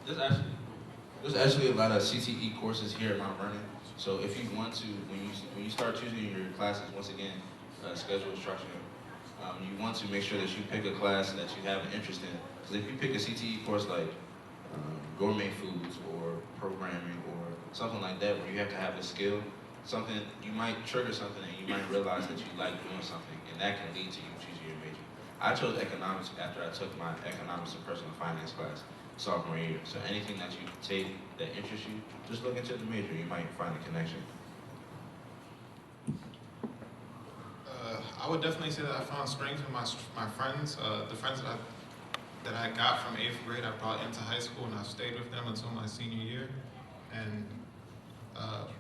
There's actually there's actually a lot of CTE courses here at Mount Vernon. So if you want to, when you start choosing your classes, once again, schedule instruction. You want to make sure that you pick a class that you have an interest in. Because if you pick a CTE course like gourmet foods or programming or something like that, where you have to have a skill, something you might trigger something and you might realize that you like doing something, and that can lead to you choosing your major. I chose economics after I took my economics and personal finance class sophomore year. So anything that you take that interests you, just look into the major. You might find a connection. I would definitely say that I found strength in my friends. The friends that I got from 8th grade, I brought into high school, and I've stayed with them until my senior year. And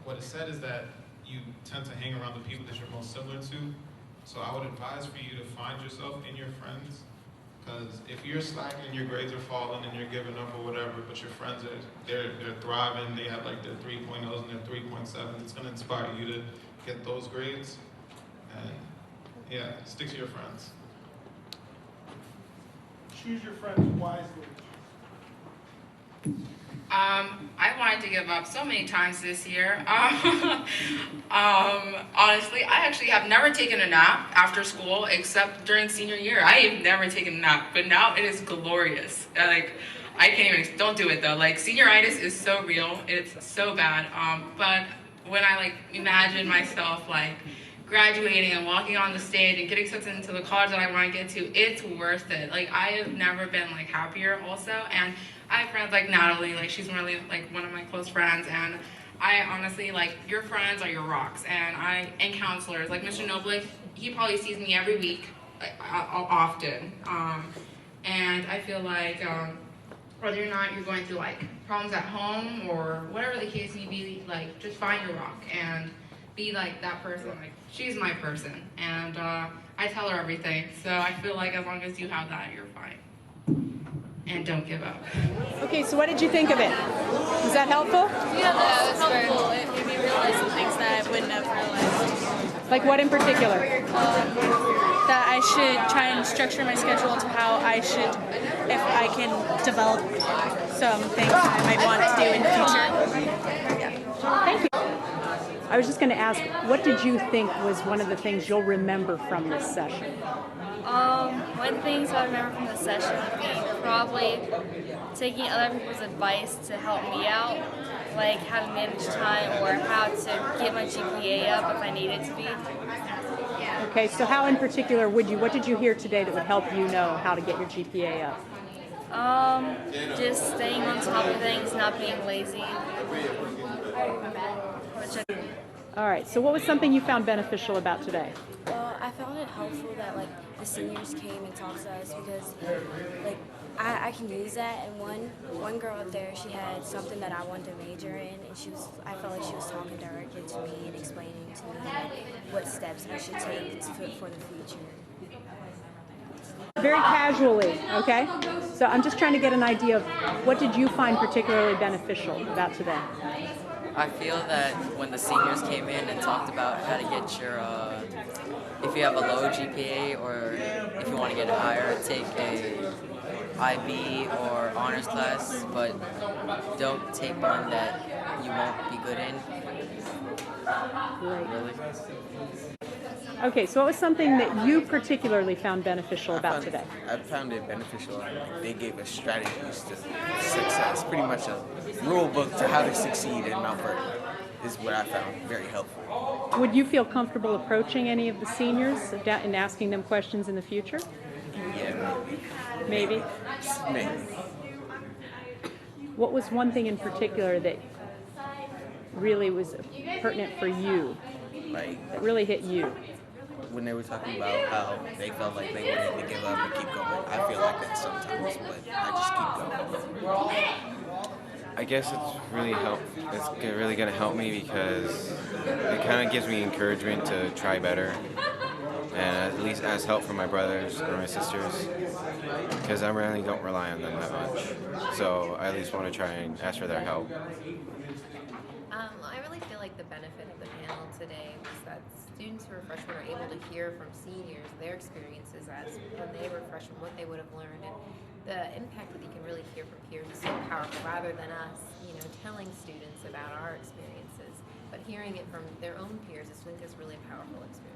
what is said is that you tend to hang around the people that you're most similar to. So I would advise for you to find yourself in your friends. Because if you're slacking and your grades are falling and you're giving up or whatever, but your friends they're thriving, they have like their 3.0s and their 3.7s, it's gonna inspire you to get those grades. And yeah, stick to your friends. Choose your friends wisely. I wanted to give up so many times this year. Honestly, I actually have never taken a nap after school except during senior year. I have never taken a nap, but now it is glorious. Like, I can't even, don't do it though. Like, senioritis is so real. It's so bad. But when I like imagine myself like graduating and walking on the stage and getting accepted into the college that I want to get to, it's worth it. Like, I have never been like happier also. And I have friends like Natalie, like she's really like one of my close friends, and I honestly, like, your friends are your rocks, and counselors, like Mr. Noblick, he probably sees me every week, often, and I feel like whether or not you're going through like problems at home or whatever the case may be, like, just find your rock and be like that person. Like, she's my person, and I tell her everything, so I feel like as long as you have that, you're fine. And don't give up. Okay, so what did you think of it? Was that helpful? Yeah, that was helpful. It made me realize some things that I wouldn't have realized. Like what in particular? That I should try and structure my schedule to how I should, if I can develop some things that I might want to do in the future. Yeah. Thank you. I was just going to ask, what did you think was one of the things you'll remember from this session? One of the things I remember from the session would be probably taking other people's advice to help me out, like how to manage time or how to get my GPA up if I need it to be. Okay, so how in particular what did you hear today that would help you know how to get your GPA up? Just staying on top of things, not being lazy. All right, so what was something you found beneficial about today? I found it helpful that like the seniors came and talked to us because like I can use that, and one girl up there, she had something that I wanted to major in, and I felt like she was talking directly to me and explaining to me what steps I should take for the future. Very casually, okay? So I'm just trying to get an idea of what did you find particularly beneficial about today? I feel that when the seniors came in and talked about how to get your, if you have a low GPA or if you want to get higher, take a IB or honors class, but don't take one that you won't be good in. Right. Really? Okay, so what was something that you particularly found beneficial about today? I found it beneficial. They gave us strategies to success, pretty much a rule book to how to succeed in Mount Vernon is what I found very helpful. Would you feel comfortable approaching any of the seniors and asking them questions in the future? Yeah, Maybe? maybe. What was one thing in particular that really was pertinent for you, Like that really hit you? when they were talking about how they felt like they wanted to give up and keep going. I feel like that sometimes, but I just keep going. I guess it's really going to help me because it kind of gives me encouragement to try better, and at least as help from my brothers or my sisters, because I really don't rely on them that much. So I at least want to try and ask for their help. I really feel like the benefit of the panel today was that students who are freshmen are able to hear from seniors their experiences as when they were freshmen, what they would have learned, and the impact that you can really hear from peers is so powerful. Rather than us, telling students about our experiences, but hearing it from their own peers, I think is really a powerful experience.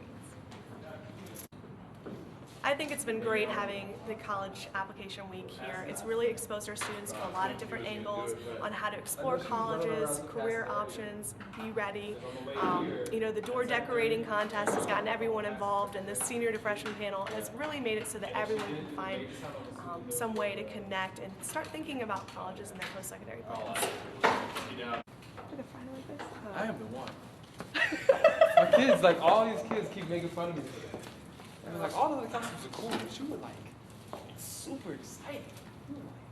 I think it's been great having the college application week here. It's really exposed our students to a lot of different angles on how to explore colleges, career options, be ready. The door decorating contest has gotten everyone involved, and this senior to freshman panel has really made it so that everyone can find some way to connect and start thinking about colleges and their post-secondary plans. I am the one. My kids, like all these kids keep making fun of me for that. And they're like, all of the costumes are cool, but you were like super excited. You were like,